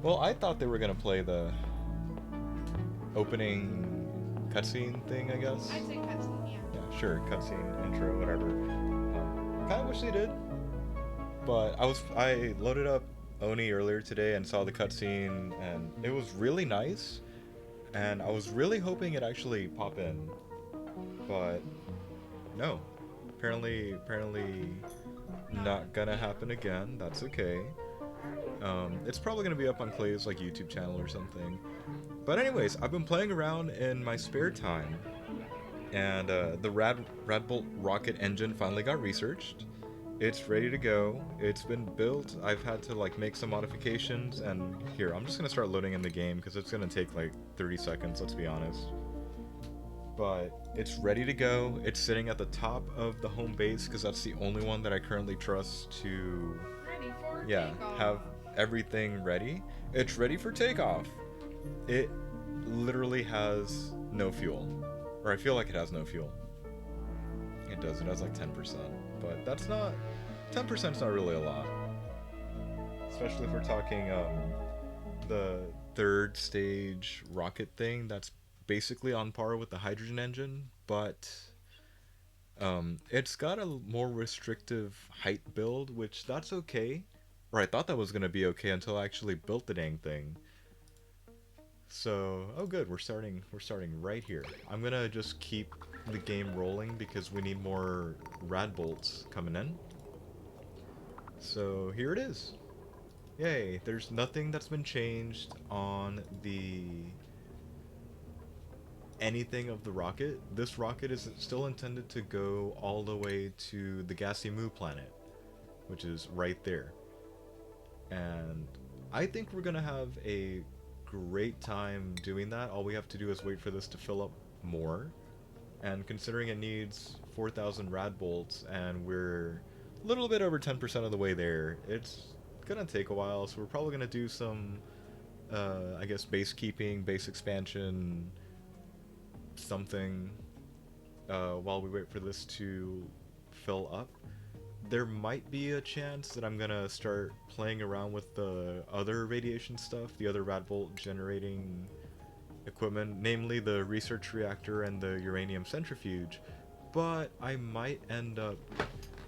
Well, I thought they were gonna play the opening cutscene thing, I guess. I'd say cutscene, yeah. Yeah, sure, cutscene, intro, whatever. Kind of wish they did, but I loaded up Oni earlier today and saw the cutscene, and it was really nice. And I was really hoping it actually pop in, but no. Apparently, not gonna happen again. That's okay. It's probably gonna be up on Clay's like YouTube channel or something. But anyways, I've been playing around in my spare time, and the Radbolt rocket engine finally got researched. It's ready to go. It's been built. I've had to like make some modifications, and here I'm just gonna start loading in the game because it's gonna take like 30 seconds. Let's be honest. But it's ready to go. It's sitting at the top of the home base because that's the only one that I currently trust to, Ready for yeah, takeoff. have everything ready. It's ready for takeoff. It literally has no fuel, or I feel like it has no fuel. It does. It has like 10%, but that's not 10%'s not really a lot, especially if we're talking the third stage rocket thing. That's basically on par with the hydrogen engine, but it's got a more restrictive height build, which that's okay. Or I thought that was gonna be okay until I actually built the dang thing. So, oh good, we're starting right here. I'm gonna just keep the game rolling because we need more Radbolts coming in. So here it is. Yay, there's nothing that's been changed on the anything of the rocket. This rocket is still intended to go all the way to the Gassy Moo planet, which is right there. And I think we're gonna have a great time doing that. All we have to do is wait for this to fill up more. And considering it needs 4,000 rad bolts and we're a little bit over 10% of the way there, it's gonna take a while. So we're probably gonna do some, I guess, base keeping, base expansion, something, while we wait for this to fill up. There might be a chance that I'm gonna start playing around with the other radiation stuff, the other Radbolt generating equipment, namely the research reactor and the uranium centrifuge, but I might end up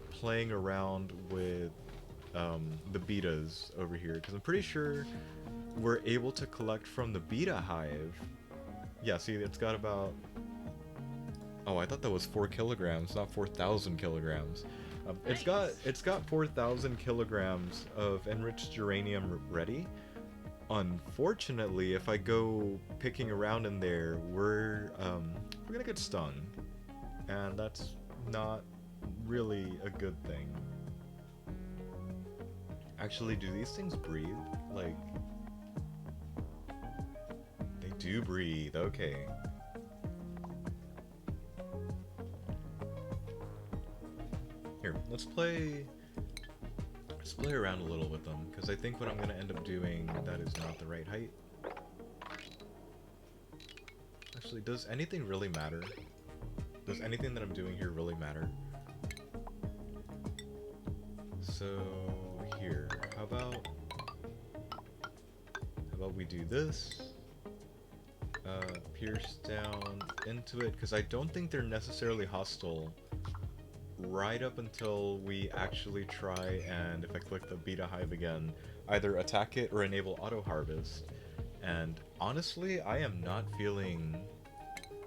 playing around with the betas over here, because I'm pretty sure we're able to collect from the beta hive. Yeah, see, it's got about... Oh, I thought that was 4 kilograms, not 4,000 kilograms. Nice. It's got 4,000 kilograms of enriched uranium ready. Unfortunately, if I go picking around in there, we're gonna get stung, and that's not really a good thing. Actually, do these things breathe? Like, they do breathe. Okay. Here, let's play around a little with them, because I think what I'm going to end up doing, that is not the right height. Actually, does anything really matter? Does anything that I'm doing here really matter? So, here, how about we do this? Pierce down into it, because I don't think they're necessarily hostile right up until we actually try and, if I click the beta hive again, either attack it or enable auto harvest. And honestly, I am not feeling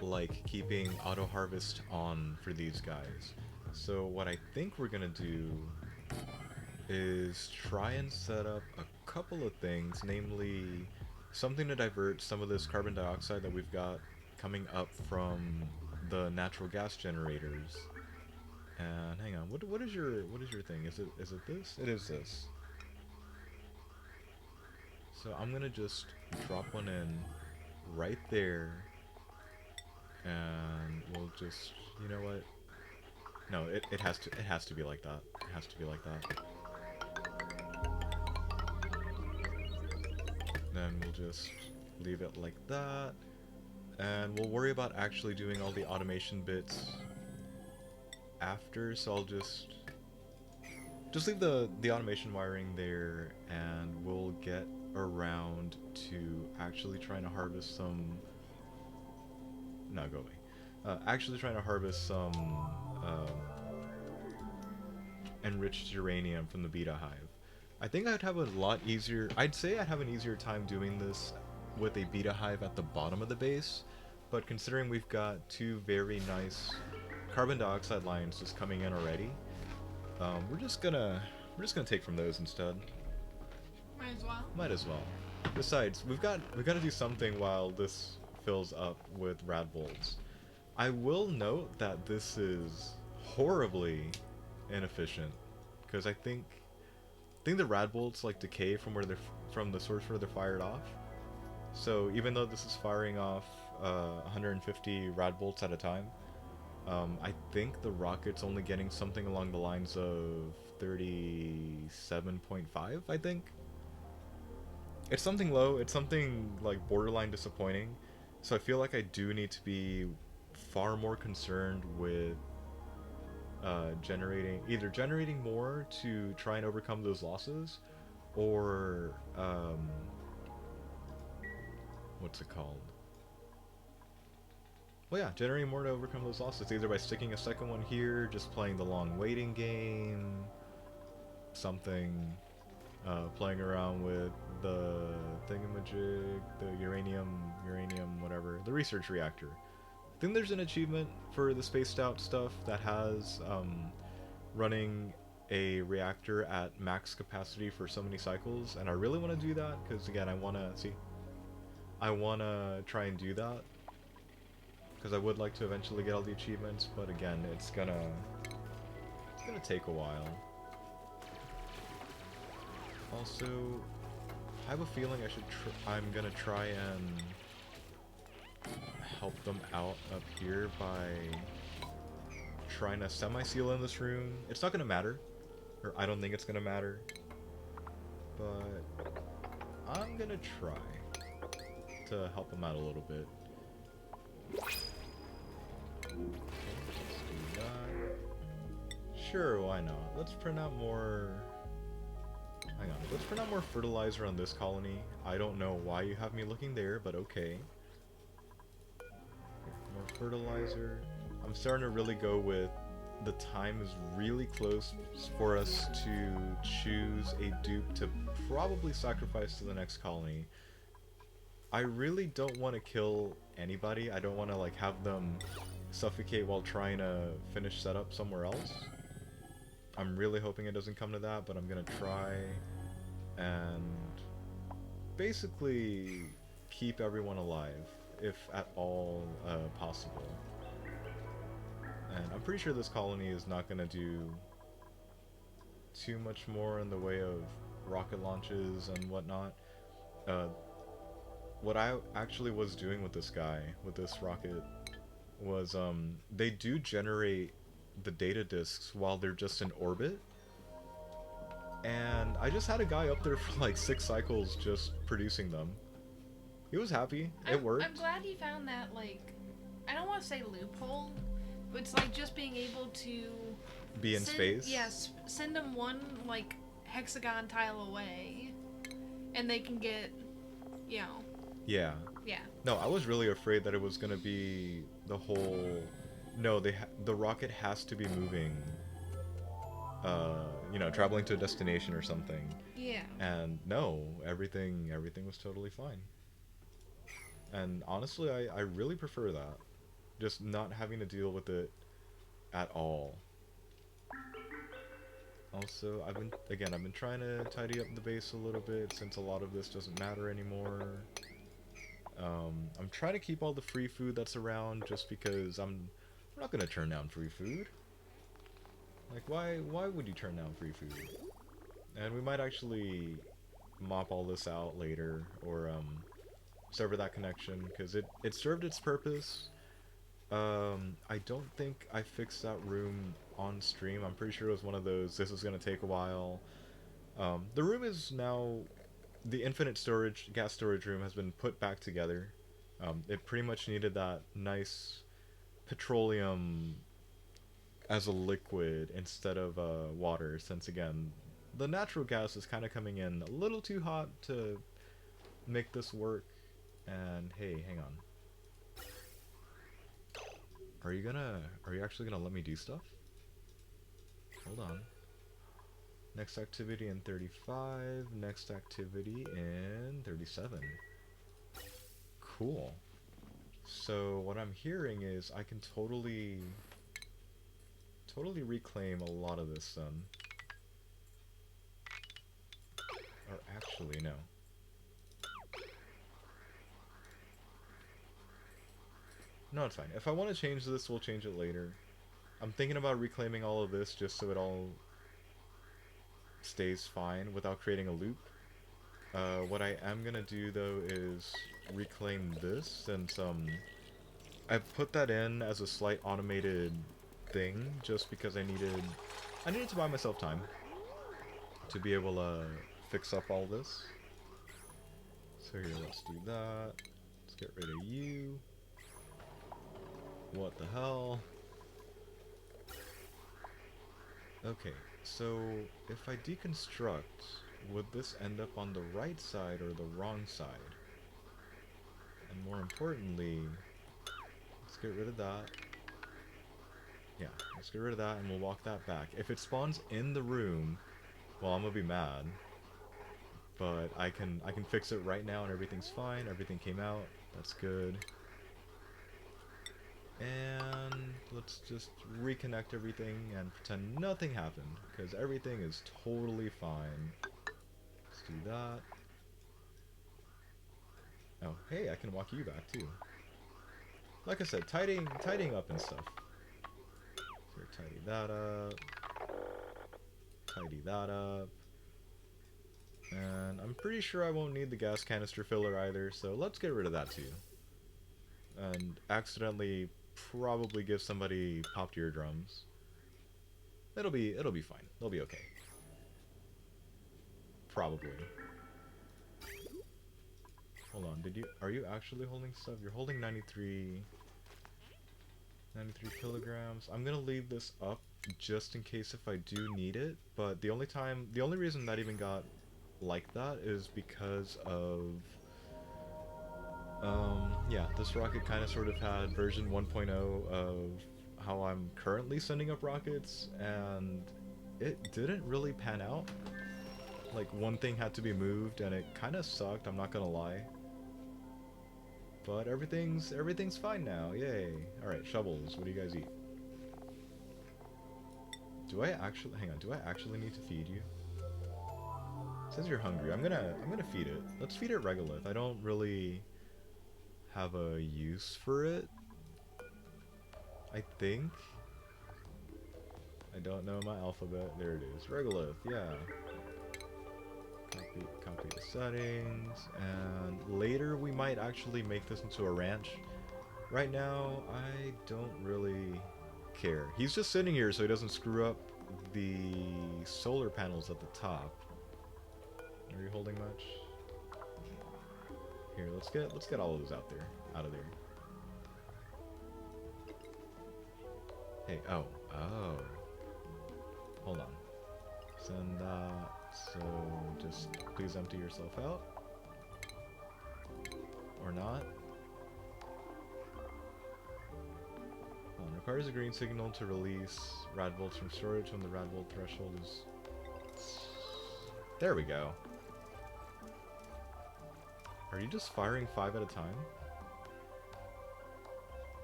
like keeping auto harvest on for these guys. So what I think we're gonna do is try and set up a couple of things, namely something to divert some of this carbon dioxide that we've got coming up from the natural gas generators. And hang on, what is your thing? Is it this? It is this. So I'm gonna just drop one in right there, and we'll just, you know what? No, it has to be like that. It has to be like that. Then we'll just leave it like that, and we'll worry about actually doing all the automation bits after. So I'll just leave the automation wiring there, and we'll get around to actually trying to harvest some. No, go away. Actually trying to harvest some um, enriched uranium from the beta hive. I think I'd have a lot easier. I'd say I'd have an easier time doing this with a beta hive at the bottom of the base, but considering we've got two very nice carbon dioxide lines just coming in already, we're just gonna take from those instead. Might as well. Might as well. Besides, we got to do something while this fills up with Radbolts. I will note that this is horribly inefficient because I think the Radbolts like decay from where they're from the source where they're fired off. So even though this is firing off 150 Radbolts at a time, I think the rocket's only getting something along the lines of 37.5, I think. It's something low, it's something like borderline disappointing. So I feel like I do need to be far more concerned with generating more to try and overcome those losses, or what's it called? Well, yeah, generating more to overcome those losses, either by sticking a second one here, just playing the long waiting game, something, playing around with the thingamajig, the uranium, whatever, the research reactor. I think there's an achievement for the spaced out stuff that has running a reactor at max capacity for so many cycles, and I really want to do that because again, I want to try and do that because I would like to eventually get all the achievements, but again, it's gonna take a while. Also, I have a feeling I'm gonna try and help them out up here by trying to semi-seal in this room. It's not gonna matter, or I don't think it's gonna matter, but I'm gonna try to help them out a little bit. Let's do that. Sure, why not? Let's print out more. Hang on, let's print out more fertilizer on this colony. I don't know why you have me looking there, but okay. More fertilizer. I'm starting to really go with the time is really close for us to choose a dupe to probably sacrifice to the next colony. I really don't want to kill anybody. I don't want to like have them suffocate while trying to finish setup somewhere else. I'm really hoping it doesn't come to that, but I'm gonna try and basically keep everyone alive, if at all possible. And I'm pretty sure this colony is not gonna do too much more in the way of rocket launches and whatnot. What I actually was doing with this guy, with this rocket, was they do generate the data disks while they're just in orbit, and I just had a guy up there for like 6 cycles just producing them. He was happy. It worked. I'm glad he found that, like, I don't want to say loophole, but it's like just being able to be in space. Yes, send them one like hexagon tile away, and they can get, you know. Yeah. Yeah. No, I was really afraid that it was gonna be the whole. No, the rocket has to be moving. Traveling to a destination or something. Yeah. And no, everything was totally fine. And honestly, I really prefer that. Just not having to deal with it at all. Also, I've been trying to tidy up the base a little bit since a lot of this doesn't matter anymore. I'm trying to keep all the free food that's around just because we're not gonna turn down free food. Like, why would you turn down free food? And we might actually mop all this out later, or sever that connection, because it served its purpose. I don't think I fixed that room on stream. I'm pretty sure it was one of those, this is gonna take a while. The room is now, the infinite storage, gas storage room has been put back together. It pretty much needed that nice petroleum as a liquid instead of water, since again the natural gas is kind of coming in a little too hot to make this work. And hey, hang on. Are you actually gonna let me do stuff? Hold on. Next activity in 35, next activity in 37. Cool. So what I'm hearing is I can totally reclaim a lot of this then. Or actually, no. No, it's fine. If I want to change this, we'll change it later. I'm thinking about reclaiming all of this just so it all stays fine without creating a loop. What I am gonna do though is reclaim this, since I put that in as a slight automated thing just because I needed to buy myself time to be able to fix up all this. So here, let's do that. Let's get rid of you. What the hell? Okay, so if I deconstruct, would this end up on the right side or the wrong side? And more importantly, let's get rid of that. Yeah, let's get rid of that and we'll walk that back. If it spawns in the room, well, I'm gonna be mad. But I can fix it right now and everything's fine. Everything came out. That's good. And let's just reconnect everything and pretend nothing happened, because everything is totally fine. Let's do that. Oh, hey, I can walk you back too. Like I said, tidying up and stuff. So tidy that up. Tidy that up. And I'm pretty sure I won't need the gas canister filler either, so let's get rid of that too. And accidentally probably give somebody popped eardrums. It'll be fine. They'll be okay. Probably. Hold on, are you actually holding stuff? You're holding 93 kilograms. I'm gonna leave this up just in case if I do need it, but the only reason that even got like that is because of yeah, this rocket kind of sort of had version 1.0 of how I'm currently sending up rockets, and it didn't really pan out. Like, one thing had to be moved and it kind of sucked, I'm not gonna lie. But everything's fine now, yay. Alright, shovels, what do you guys eat? Hang on, do I actually need to feed you? It says you're hungry. I'm gonna feed it. Let's feed it regolith. I don't really have a use for it, I think. I don't know my alphabet. There it is. Regolith, yeah. Copy the settings, and later we might actually make this into a ranch. Right now, I don't really care. He's just sitting here so he doesn't screw up the solar panels at the top. Are you holding much? Here, let's get all of those out of there. Hey, oh. Hold on. Send that. So just please empty yourself out. Or not. Requires a green signal to release Radbolts from storage when the Radbolt threshold is... There we go. Are you just firing 5 at a time?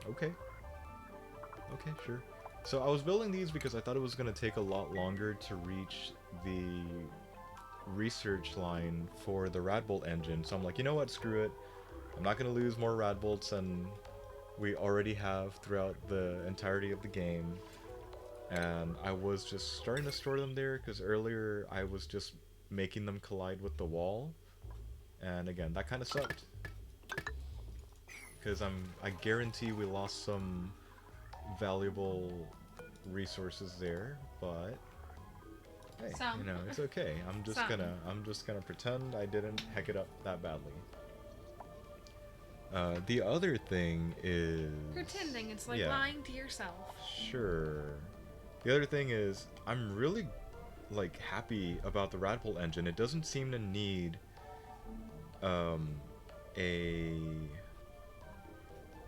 Okay. Okay, sure. So I was building these because I thought it was going to take a lot longer to reach the research line for the Radbolt engine. So I'm like, you know what, screw it. I'm not going to lose more Radbolts than we already have throughout the entirety of the game. And I was just starting to store them there because earlier I was just making them collide with the wall. And again, that kind of sucked. Because I guarantee we lost some valuable resources there, but hey, you know, it's okay. I'm just gonna pretend I didn't heck it up that badly. The other thing is pretending. It's like lying to yourself. Sure. The other thing is I'm really like happy about the Radbolt engine. It doesn't seem to need a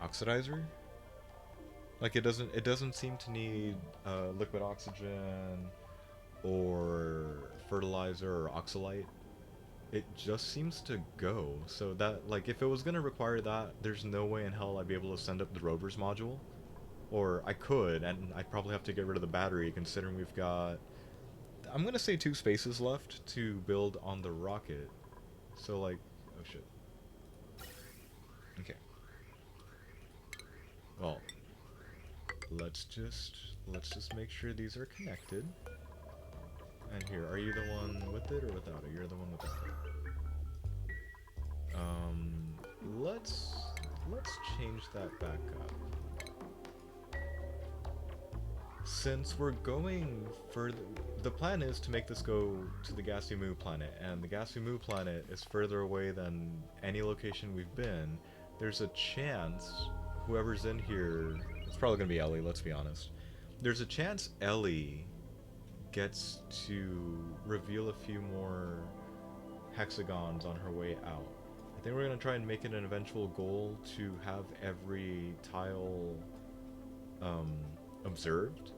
oxidizer. Like it doesn't seem to need liquid oxygen or fertilizer or oxalite. It just seems to go. So that, like, if it was gonna require that, there's no way in hell I'd be able to send up the rover's module. Or I could, and I'd probably have to get rid of the battery, considering we've got, I'm gonna say 2 spaces left to build on the rocket. So like, oh shit. Okay. Well, let's just make sure these are connected. And here, are you the one with it or without it? You're the one without it. Let's change that back up. Since we're going further, the plan is to make this go to the Gassy Moo planet, and the Gassy Moo planet is further away than any location we've been. There's a chance whoever's in here, it's probably gonna be Ellie, let's be honest. There's a chance Ellie gets to reveal a few more hexagons on her way out. I think we're gonna try and make it an eventual goal to have every tile observed,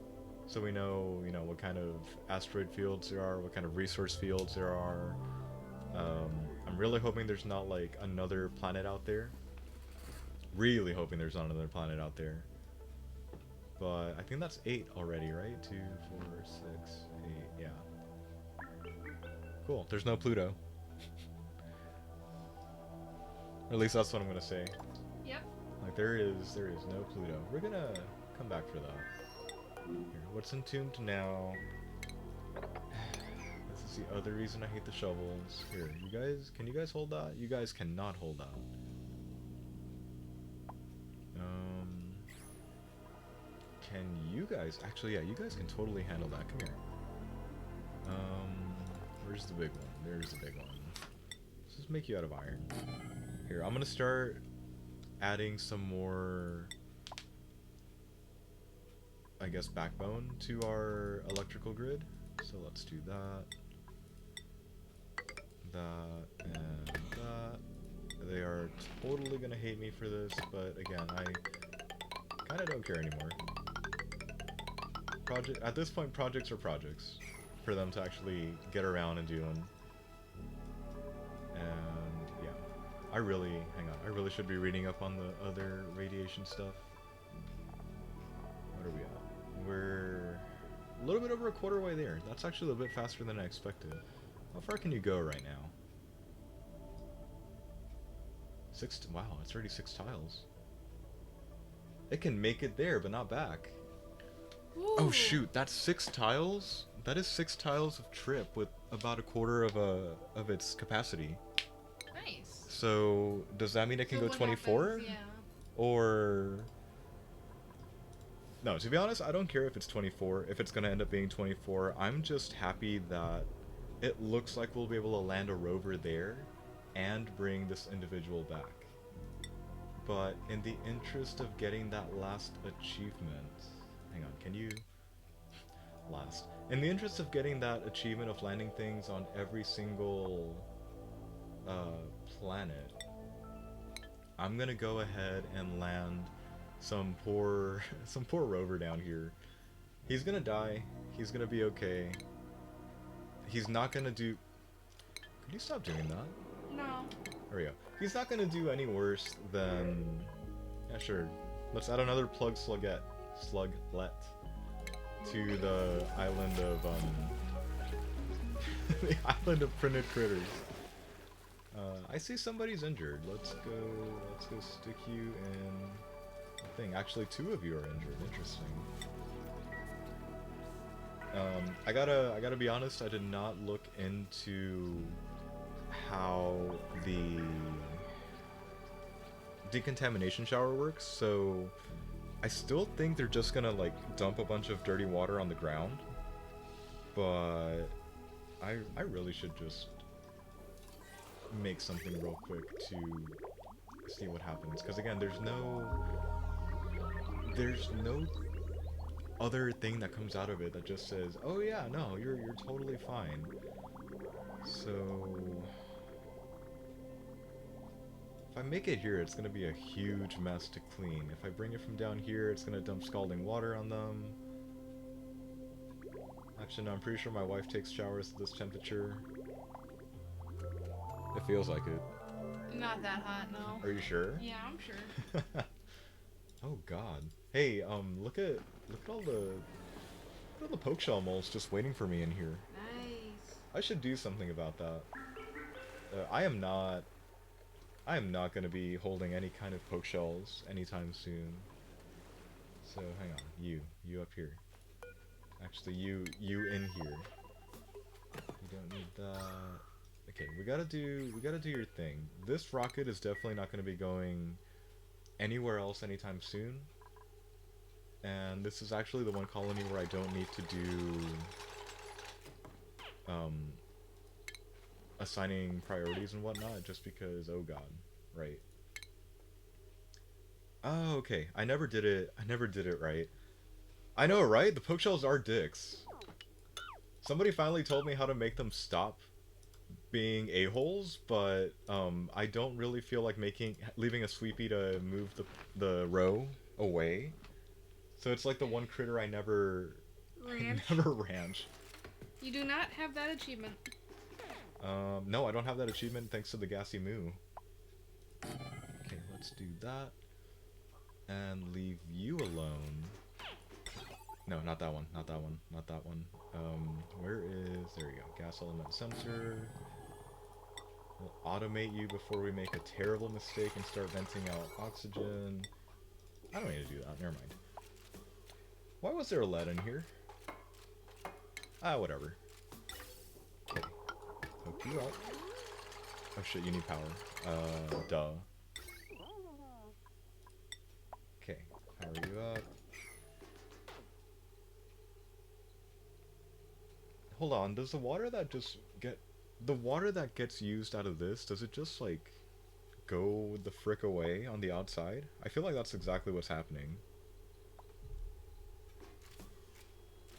so we know, you know, what kind of asteroid fields there are, what kind of resource fields there are. I'm really hoping there's not like another planet out there. Really hoping there's not another planet out there. But I think that's 8 already, right? 2, 4, 6, 8, yeah. Cool, there's no Pluto. Or at least that's what I'm gonna say. Yep. Like there is no Pluto. We're gonna come back for that. Here, what's entombed now? This is the other reason I hate the shovels. Here, you guys, can you guys hold that? You guys cannot hold that. Can you guys, actually, yeah, you guys can totally handle that. Come here. Where's the big one? There's the big one. Let's just make you out of iron. Here, I'm gonna start adding some more, I guess, backbone to our electrical grid. So let's do that. That, and that. They are totally gonna hate me for this, but again, I kinda don't care anymore. At this point, projects are projects for them to actually get around and do them. And yeah, I really should be reading up on the other radiation stuff. What are we at? We're a little bit over a quarter way there. That's actually a little bit faster than I expected. How far can you go right now? 6, wow, it's already 6 tiles. It can make it there, but not back. Ooh. Oh shoot, that's 6 tiles? That is 6 tiles of trip with about a quarter of its capacity. Nice. So does that mean it can go 24? Happens, yeah. Or no, to be honest, I don't care if it's 24, if it's gonna end up being 24. I'm just happy that it looks like we'll be able to land a rover there and bring this individual back. But in the interest of getting that last achievement, hang on, can you last? In the interest of getting that achievement of landing things on every single planet, I'm gonna go ahead and land some poor rover down here. He's gonna die. He's gonna be okay. He's not gonna do. Could you stop doing that? No. There we go. He's not gonna do any worse than. Yeah, sure. Let's add another sluglet to the island of the island of printed critters. I see somebody's injured. Let's go stick you in the thing. Actually, 2 of you are injured. Interesting. I gotta be honest, I did not look into how the decontamination shower works, so I still think they're just gonna like dump a bunch of dirty water on the ground, but I really should just make something real quick to see what happens, because again, there's no other thing that comes out of it that just says, oh yeah, no, you're totally fine. So If I make it here, it's gonna be a huge mess to clean. If I bring it from down here, it's gonna dump scalding water on them. Actually, no, I'm pretty sure my wife takes showers at this temperature. It feels like it. Not that hot, no. Are you sure? Yeah, I'm sure. Oh god. Hey, look at all the poke shell moles just waiting for me in here. Nice. I should do something about that. I am not gonna be holding any kind of poke shells anytime soon. So hang on, you up here. Actually, you in here. You don't need that. Okay, we gotta do your thing. This rocket is definitely not gonna be going anywhere else anytime soon. And this is actually the one colony where I don't need to do assigning priorities and whatnot, just because, oh god, right. Oh, okay. I never did it right. I know, right? The poke shells are dicks. Somebody finally told me how to make them stop being a-holes, but I don't really feel like leaving a sweepy to move the row away. So it's like the one critter I never ranch. You do not have that achievement. No, I don't have that achievement thanks to the gassy moo. Okay, let's do that. And leave you alone. No, not that one, not that one, not that one. Where is... There you go. Gas element sensor. We'll automate you before we make a terrible mistake and start venting out oxygen. I don't need to do that. Never mind. Why was there a lead in here? Ah, whatever. Okay. Hook you up. Oh shit, you need power. Duh. Okay. Power you up. Hold on, does the water that just get... The water that gets used out of this, does it just, like, go the frick away on the outside? I feel like that's exactly what's happening.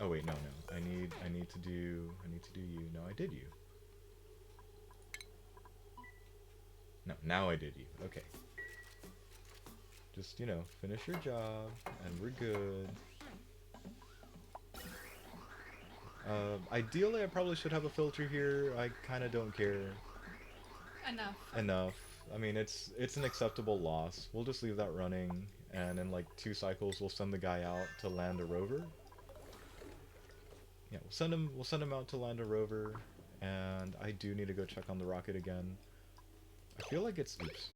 Oh wait, no. I need to do you. No, I did you. No, now I did you. Okay. Just, you know, finish your job, and we're good. Ideally, I probably should have a filter here. I kind of don't care. Enough. I mean, it's an acceptable loss. We'll just leave that running, and in like 2 cycles, we'll send the guy out to land a rover. Yeah, we'll send him out to land a rover, and I do need to go check on the rocket again. I feel like it's... Oops.